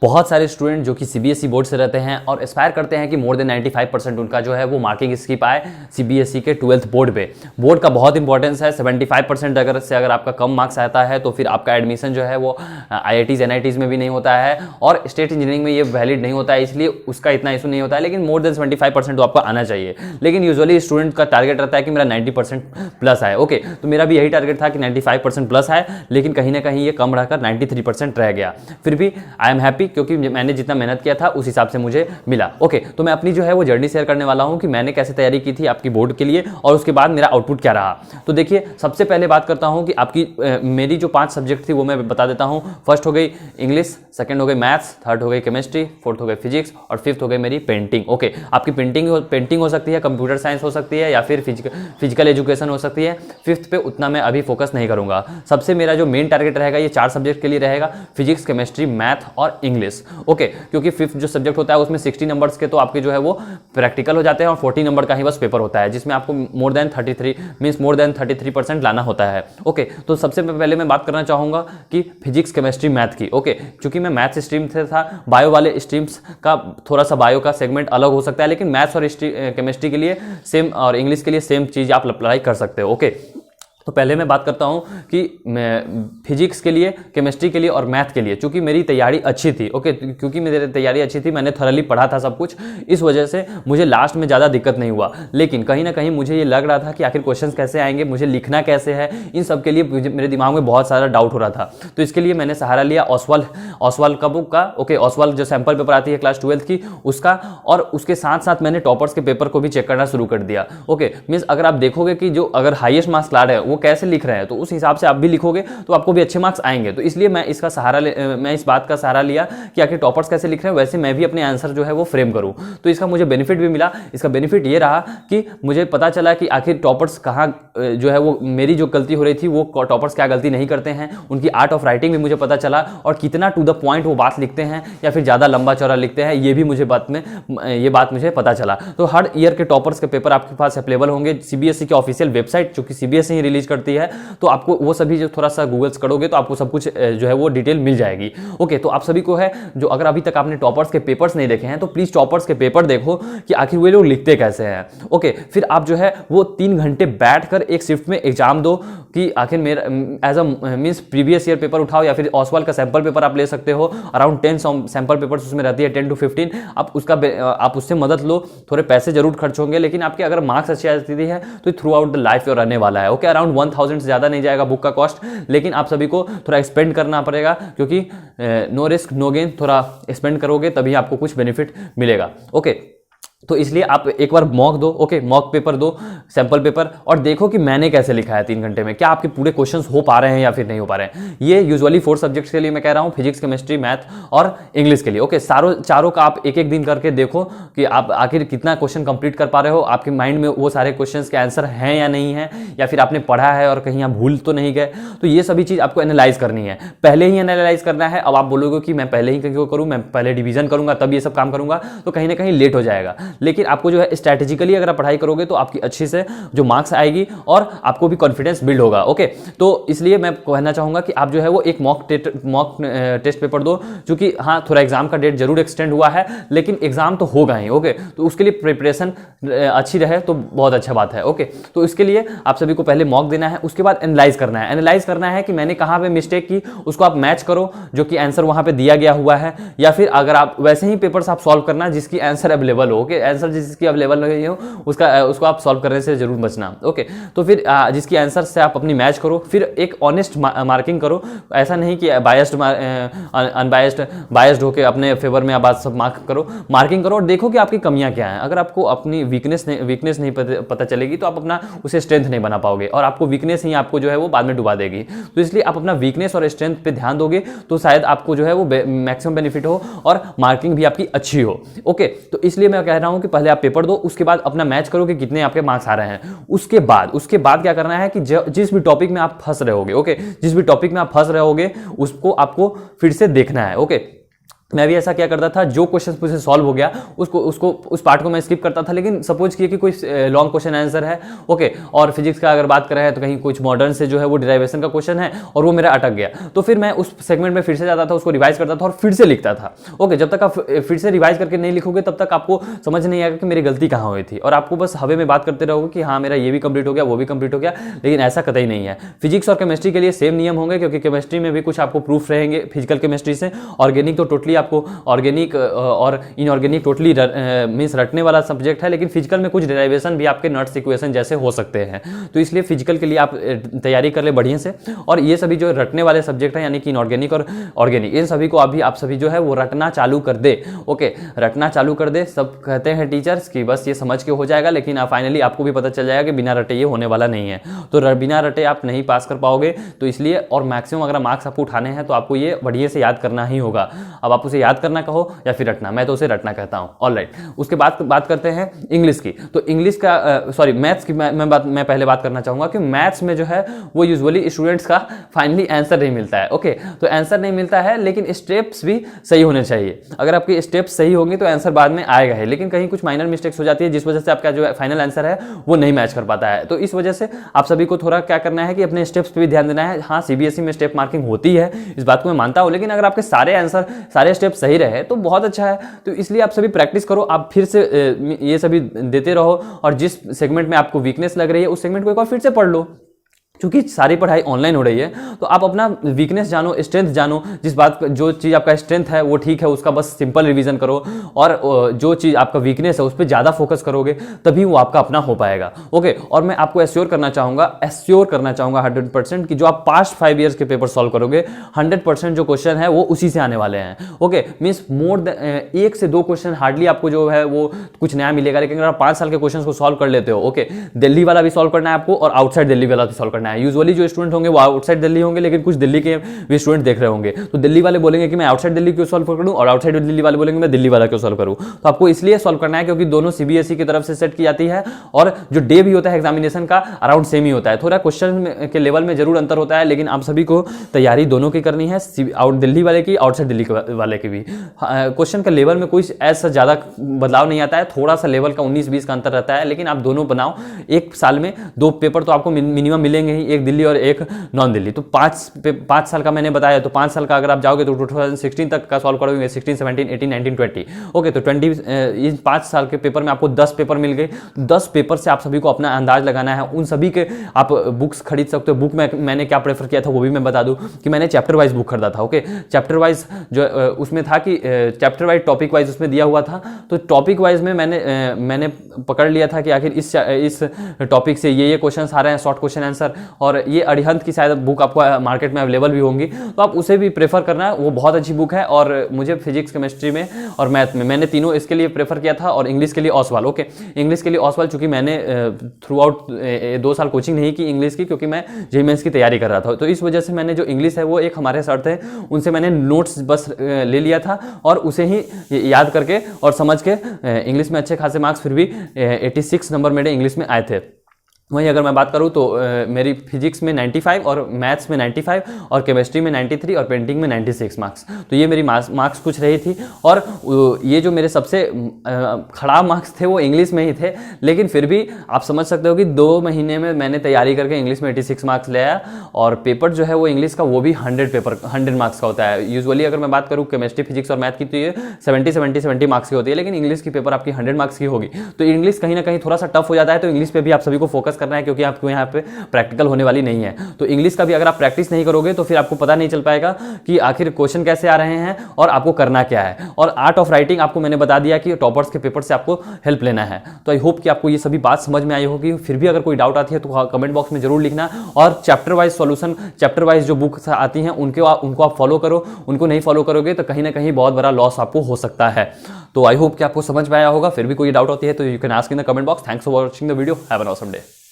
बहुत सारे स्टूडेंट जो कि सीबीएसई बोर्ड से रहते हैं और एस्पायर करते हैं कि मोर देन 95% उनका जो है वो मार्किंग स्किप आए सीबीएसई के 12th बोर्ड पे। बोर्ड का बहुत इंपॉर्टेंस है। 75% अगर आपका कम मार्क्स आता है तो फिर आपका एडमिशन जो है वो आईआईटीज एनआईटीज में भी नहीं होता है और स्टेट इंजीनियरिंग में ये वैलिड नहीं होता है, इसलिए उसका इतना इशू नहीं होता है। लेकिन मोर देन 75% तो आपको आना चाहिए। लेकिन यूजुअली स्टूडेंट का टारगेट रहता है कि मेरा 90% प्लस आए। ओके, तो मेरा भी यही टारगेट था कि 95% प्लस आए, लेकिन कहीं ना कहीं ये कम रहकर 93% रह गया। फिर भी आई एम हैप्पी क्योंकि मैंने जितना मेहनत किया था उस हिसाब से मुझे मिला। ओके, तो मैं अपनी जो है वो जर्नी शेयर करने वाला हूं कि मैंने कैसे तैयारी की थी आपकी बोर्ड के लिए और उसके बाद मेरा आउटपुट क्या रहा। तो देखिए, सबसे पहले बात करता हूं कि आपकी मेरी जो 5 सब्जेक्ट थी वो मैं बता देता हूं। फर्स्ट हो गई इंग्लिश, सेकंड हो गई मैथ्स, थर्ड हो गई केमिस्ट्री, फोर्थ हो गई फिजिक्स और फिफ्थ हो गई मेरी पेंटिंग। ओके, आपकी पेंटिंग हो सकती है, कंप्यूटर साइंस हो सकती है या फिर फिजिकल एजुकेशन हो सकती है। फिफ्थ पे उतना मैं अभी फोकस नहीं करूंगा। सबसे मेरा जो मेन टारगेट रहेगा ये 4 सब्जेक्ट के लिए रहेगा, फिजिक्स, केमिस्ट्री, मैथ और इंग्लिश। ओके, क्योंकि फिफ्थ जो सब्जेक्ट होता है उसमें 60 नंबर्स के तो आपके जो है वो प्रैक्टिकल हो जाते हैं और 40 नंबर का ही बस पेपर होता है, जिसमें आपको मोर देन 33% लाना होता है। ओके, तो सबसे पहले मैं बात करना चाहूंगा कि फिजिक्स, केमिस्ट्री, मैथ की। ओके, क्योंकि मैं मैथ स्ट्रीम से था, बायो वाले स्ट्रीम्स का थोड़ा सा बायो का सेगमेंट अलग हो सकता है, लेकिन मैथ्स और केमिस्ट्री के लिए सेम और इंग्लिश के लिए सेम चीज आप अप्लाई कर सकते हो। ओके, तो पहले मैं बात करता हूं कि मैं फिजिक्स के लिए, केमिस्ट्री के लिए और मैथ के लिए, चूंकि मेरी तैयारी अच्छी थी। ओके, क्योंकि मेरी तैयारी अच्छी थी, मैंने थरली पढ़ा था सब कुछ, इस वजह से मुझे लास्ट में ज़्यादा दिक्कत नहीं हुआ। लेकिन कहीं ना कहीं मुझे ये लग रहा था कि आखिर क्वेश्चंस कैसे आएंगे, मुझे लिखना कैसे है, इन सब के लिए मेरे दिमाग में बहुत सारा डाउट हो रहा था। तो इसके लिए मैंने सहारा लिया ऑसवाल का बुक का। ओके, ऑसवाल जो सैम्पल पेपर आती है क्लास 12th की उसका, और उसके साथ साथ मैंने टॉपर्स के पेपर को भी चेक करना शुरू कर दिया। ओके, मीन्स अगर आप देखोगे कि जो अगर हाईएस्ट मार्क्स ला रहे हैं वो कैसे लिख रहे हैं, तो उस हिसाब से आप भी लिखोगे तो आपको भी अच्छे मार्क्स आएंगे। तो इसलिए मैं इस बात का सहारा लिया कि आखिर टॉपर्स कैसे लिख रहे हैं, वैसे मैं भी अपने आंसर जो है वो फ्रेम करूं। तो इसका मुझे बेनिफिट भी मिला। इसका बेनिफिट ये रहा कि मुझे पता चला कि आखिर टॉपर्स कहाँ जो है वो मेरी जो गलती हो रही थी वो टॉपर्स क्या गलती नहीं करते हैं, उनकी आर्ट ऑफ राइटिंग भी मुझे पता चला और कितना टू द पॉइंट वो बात लिखते हैं या फिर ज़्यादा लंबा चौड़ा लिखते हैं, ये भी मुझे बात मुझे पता चला। तो हर ईयर के टॉपर्स के पेपर आपके पास अवेलेबल होंगे सीबीएसई की ऑफिशियल वेबसाइट, जो कि सीबीएसई ही रिलीज करती है। तो आपको वो सभी जो थोड़ा सा गूगल्स करोगे तो आपको सब कुछ जो है वो डिटेल मिल जाएगी। ओके, तो आप सभी को है जो अगर अभी तक आपने टॉपर्स के पेपर्स नहीं देखे हैं तो प्लीज टॉपर्स के पेपर देखो कि आखिर वे लोग लिखते कैसे हैं। ओके, फिर आप जो है वो 3 घंटे बैठकर एक शिफ्ट में एग्जाम दो कि आखिर मेरा as a means previous year paper उठाओ या फिर ऑसवाल का सैंपल पेपर आप ले सकते हो। अराउंड 10 सैंपल पेपर्स उसमें रहती है, 10 to 15। आप उससे मदद लो। थोड़े पैसे जरूर खर्च होंगे, लेकिन आपके अगर मार्क्स अच्छी आ जाती है तो थ्रू आउट द लाइफ रहने वाला है। ओके, अराउंड 1000 से ज्यादा नहीं जाएगा बुक का कॉस्ट, लेकिन आप सभी को थोड़ा स्पेंड करना पड़ेगा, क्योंकि नो रिस्क नो गेन, थोड़ा स्पेंड करोगे तभी आपको कुछ बेनिफिट मिलेगा। ओके, तो इसलिए आप एक बार मॉक दो। ओके, मॉक पेपर दो, सैंपल पेपर, और देखो कि मैंने कैसे लिखा है 3 घंटे में, क्या आपके पूरे क्वेश्चंस हो पा रहे हैं या फिर नहीं हो पा रहे हैं। ये यूजुअली 4 सब्जेक्ट्स के लिए मैं कह रहा हूं, फिजिक्स, केमिस्ट्री, मैथ और इंग्लिश के लिए। ओके, चारों का आप एक दिन करके देखो कि आप आखिर कितना क्वेश्चन कंप्लीट कर पा रहे हो, आपके माइंड में वो सारे क्वेश्चन के आंसर हैं या नहीं है, या फिर आपने पढ़ा है और कहीं आप भूल तो नहीं गए। तो ये सभी चीज आपको एनालाइज करनी है, पहले ही एनालाइज करना है। अब आप बोलोगे कि मैं पहले ही क्यों करूं, मैं पहले डिवीजन करूंगा तब ये सब काम करूंगा, तो कहीं ना कहीं लेट हो जाएगा। लेकिन आपको जो है स्ट्रैटेजिकली अगर आप पढ़ाई करोगे तो आपकी अच्छी से जो मार्क्स आएगी और आपको भी कॉन्फिडेंस बिल्ड होगा। ओके, तो इसलिए मैं कहना चाहूंगा कि आप जो है वो एक मॉक टेस्ट पेपर दो, क्योंकि हाँ थोड़ा एग्जाम का डेट जरूर एक्सटेंड हुआ है, लेकिन एग्जाम तो होगा ही। ओके, तो उसके लिए प्रिपरेशन अच्छी रहे तो बहुत अच्छा बात है। ओके, तो इसके लिए आप सभी को पहले मॉक देना है, उसके बाद एनालाइज करना है कि मैंने कहां पे मिस्टेक की, उसको आप मैच करो जो कि आंसर वहां पे दिया गया हुआ है, या फिर अगर आप वैसे ही पेपर्स आप सॉल्व करना जिसकी आंसर अवेलेबल हो। ओके, आंसर जिसकी अवेलेबल नहीं हो उसको आप सॉल्व करने से जरूर बचना। ओके, तो फिर जिसकी आंसर से आप अपनी मैच करो, फिर एक ऑनेस्ट मार्किंग करो। ऐसा नहीं कि बायस्ड होकर अपने फेवर में आप सब मार्किंग करो और देखो कि आपकी कमियां क्या हैं। अगर आपको अपनी वीकनेस नहीं पता चलेगी तो आप अपना उसे स्ट्रेंथ नहीं बना पाओगे, और आपको वीकनेस ही आपको जो है वो बाद में डुबा देगी। तो इसलिए आप अपना वीकनेस और स्ट्रेंथ पे ध्यान दोगे तो शायद आपको जो है वो मैक्सिमम बेनिफिट हो और मार्किंग भी आपकी अच्छी हो। ओके, तो इसलिए मैं कह रहा हूं कि पहले आप पेपर दो, उसके बाद अपना मैच करो कि कितने आपके मार्क्स आ रहे हैं। उसके बाद क्या करना है कि जिस भी टॉपिक में आप फंस रहे होगे, ओके, जिस भी टॉपिक में आप फंस रहे होगे उसको आपको फिर से देखना है। ओके, मैं भी ऐसा क्या करता था, जो क्वेश्चन मुझसे सॉल्व हो गया उस पार्ट को मैं स्किप करता था। लेकिन सपोज किए कि कोई लॉन्ग क्वेश्चन आंसर है, ओके, और फिजिक्स का अगर बात करें तो कहीं कुछ मॉडर्न से जो है वो डिराइवेशन का क्वेश्चन है और वो मेरा अटक गया, तो फिर मैं उस सेगमेंट में फिर से जाता था, उसको रिवाइज करता था और फिर से लिखता था। ओके, जब तक आप फिर से रिवाइज करके नहीं लिखोगे तब तक आपको समझ नहीं आएगा कि मेरी गलती कहाँ हुई थी, और आपको बस हवे में बात करते रहोगे कि हाँ मेरा ये भी कंप्लीट हो गया, वो भी कंप्लीट हो गया। लेकिन ऐसा कतई नहीं है। फिजिक्स और केमिस्ट्री के लिए सेम नियम होंगे, क्योंकि केमिस्ट्री में भी कुछ आपको प्रूफ रहेंगे फिजिकल केमिस्ट्री से। ऑर्गेनिक तो टोटली आपको ऑर्गेनिक और इनऑर्गेनिक टोटली मींस रटने वाला सब्जेक्ट है, लेकिन फिजिकल में कुछ डेरिवेशन भी आपके नट्स इक्वेशन जैसे हो सकते हैं। तो इसलिए फिजिकल के लिए आप तैयारी कर ले बढ़िया से। और ये सभी जो रटने वाले सब्जेक्ट हैं यानी कि इनऑर्गेनिक और ऑर्गेनिक, इन सभी को अभी आप सभी जो है वो रटना चालू कर दे। ओके, रटना चालू कर दे। सब कहते हैं टीचर्स कि बस ये समझ के हो जाएगा, लेकिन फाइनली आपको भी पता चल जाएगा कि बिना रटे ये होने वाला नहीं है। तो बिना रटे आप नहीं पास कर पाओगे। तो इसलिए और मैक्सिमम अगर मार्क्स आपको उठाने हैं तो आपको ये बढ़िया से याद करना ही होगा। अब आप उसे याद करना कहो या फिर रटना, मैं तो उसे रटना कहता हूं। ऑलराइट, उसके बाद बात करते हैं इंग्लिश की। तो इंग्लिश का सॉरी मैथ्स की मैं पहले बात करना चाहूंगा कि मैथ्स में जो है वो यूजुअली स्टूडेंट्स का फाइनली आंसर नहीं मिलता है। ओके, तो आंसर नहीं मिलता है, लेकिन स्टेप्स भी सही होने चाहिए। अगर आपके स्टेप्स सही होंगे तो आंसर बाद में आएगा है, लेकिन कहीं कुछ माइनर मिस्टेक्स हो जाती है जिस वजह से आपका जो फाइनल आंसर है वो नहीं मैच कर पाता है। तो इस वजह से आप सभी को थोड़ा क्या करना है कि अपने स्टेप्स पे भी ध्यान देना है। हाँ, सीबीएसई में स्टेप मार्किंग होती है, इस बात को मैं मानता हूं, लेकिन अगर आपके सारे स्टेप सही रहे तो बहुत अच्छा है। तो इसलिए आप सभी प्रैक्टिस करो, आप फिर से ये सभी देते रहो, और जिस सेगमेंट में आपको वीकनेस लग रही है उस सेगमेंट को एक बार फिर से पढ़ लो। क्योंकि सारी पढ़ाई ऑनलाइन हो रही है, तो आप अपना वीकनेस जानो, स्ट्रेंथ जानो। जो चीज़ आपका स्ट्रेंथ है वो ठीक है, उसका बस सिंपल रिवीजन करो, और जो चीज़ आपका वीकनेस है उस पर ज़्यादा फोकस करोगे तभी वो आपका अपना हो पाएगा। ओके, और मैं आपको एश्योर करना चाहूँगा 100% कि जो आप पास्ट 5 ईयर्स के पेपर सॉल्व करोगे 100% जो क्वेश्चन है वो उसी से आने वाले हैं। ओके, मीन्स मोर देन 1 से 2 क्वेश्चन हार्डली आपको जो है वो कुछ नया मिलेगा। लेकिन अगर आप 5 साल के क्वेश्चन को सॉल्व कर लेते हो, ओके, दिल्ली वाला भी सॉल्व करना है आपको और आउटसाइड दिल्ली वाला भी सॉल्व करना है। यूजुअली जो स्टूडेंट होंगे वो आउटसाइड दिल्ली होंगे, लेकिन कुछ दिल्ली के भी स्टूडेंट देख रहे होंगे, तो दिल्ली वाले बोलेंगे कि मैं आउटसाइड दिल्ली क्यों सॉल्व करूं, और आउटसाइड दिल्ली वाले बोलेंगे मैं दिल्ली वाला क्यों सॉल्व करूं। तो आपको इसलिए सॉल्व करना है क्योंकि दोनों सीबीएसई की तरफ से सेट की जाती है, और जो डे भी होता है एग्जामिनेशन का अराउंड सेम ही होता है। थोड़ा क्वेश्चन के लेवल में जरूर अंतर होता है, लेकिन आप सभी को तैयारी दोनों की करनी है, दिल्ली वाले की, आउटसाइड दिल्ली वाले की भी। क्वेश्चन के लेवल में कोई ऐसा ज्यादा बदलाव नहीं आता है, थोड़ा सा लेवल का 19-20 का अंतर रहता है, लेकिन आप दोनों बनाओ। एक साल में 2 पेपर तो आपको मिनिमम मिलेंगे ही, एक दिल्ली और एक नॉन दिल्ली। तो 5 साल का मैंने बताया, तो 5 साल का अगर आप जाओगे तो 2016 तक का सॉल्व करोगे, 16, 17, 18, 19, 20। ओके, तो 20 इन 5 साल के पेपर में आपको 10 पेपर मिल गए। 10 पेपर से आप सभी को अपना अंदाज लगाना है। उन सभी के आप बुक्स खरीद सकते हो। बुक में मैंने क्या प्रेफर किया था वो भी मैं बता दूं कि मैंने चैप्टर वाइज बुक खरीदा था। ओके, चैप्टर वाइज जो उसमें था कि चैप्टर वाइज टॉपिक वाइज उसमें दिया हुआ था, तो टॉपिक वाइज में मैंने पकड़ लिया था कि आखिर इस टॉपिक से ये क्वेश्चन आ रहे हैं, शॉर्ट क्वेश्चन आंसर, और ये अरिहंत की शायद बुक आपको मार्केट में अवेलेबल भी होंगी, तो आप उसे भी प्रेफर करना। वो बहुत अच्छी बुक है, और मुझे फिजिक्स, केमिस्ट्री में और मैथ में मैंने तीनों इसके लिए प्रेफर किया था, और इंग्लिश के लिए ओसवाल। ओके, इंग्लिश के लिए ओसवाल, चूंकि मैंने थ्रू आउट 2 साल कोचिंग नहीं की इंग्लिश की, क्योंकि मैं जेईई मेंस की तैयारी कर रहा था, तो इस वजह से मैंने जो इंग्लिश है वो एक हमारे सर थे, उनसे मैंने नोट्स बस ले लिया था, और उसे ही याद करके और समझ के इंग्लिश में अच्छे खासे मार्क्स फिर भी 86 नंबर मेरे इंग्लिश में आए थे। वहीं अगर मैं बात करूं तो मेरी फिजिक्स में 95 और मैथ्स में 95 और केमिस्ट्री में 93 और पेंटिंग में 96 मार्क्स, तो ये मेरी मार्क्स कुछ रही थी। और ये जो मेरे सबसे खराब मार्क्स थे वो इंग्लिश में ही थे, लेकिन फिर भी आप समझ सकते हो कि 2 महीने में मैंने तैयारी करके इंग्लिश में 86 मार्क्स ले आया, और पेपर जो है वो इंग्लिश का वो भी 100 मार्क्स का होता है। यूजुअली अगर मैं बात करूँ केमिस्ट्री, फिजिक्स और मैथ की तो ये 70 मार्क्स की होती है, लेकिन इंग्लिश की पेपर आपकी 100 मार्क्स की होगी। तो इंग्लिश कहीं ना कहीं थोड़ा सा टफ हो जाता है, तो इंग्लिश पे भी आप सभी को फोकस करना है, क्योंकि आपको यहाँ पे प्रैक्टिकल होने वाली नहीं है। तो इंग्लिश का भी अगर आप प्रैक्टिस नहीं करोगे तो फिर आपको पता नहीं चल पाएगा कि आखिर क्वेश्चन कैसे आ रहे हैं और आपको करना क्या है। और आर्ट ऑफ राइटिंग आपको मैंने बता दिया कि टॉपर्स के पेपर से आपको हेल्प लेना है। तो आई होप कि आपको ये सभी बात समझ में आई होगी। फिर भी अगर कोई डाउट आती है तो कमेंट बॉक्स में जरूर लिखना, और chapter wise solution, chapter wise जो बुक आती हैं उनको आप फॉलो करो। उनको नहीं फॉलो करोगे तो कहीं ना कहीं बहुत बड़ा लॉस आपको हो सकता है। तो आई होप कि आपको समझ में आया होगा। फिर भी कोई डाउट होती है तो you can ask in the comment box. Thanks for watching the video. Have an awesome day.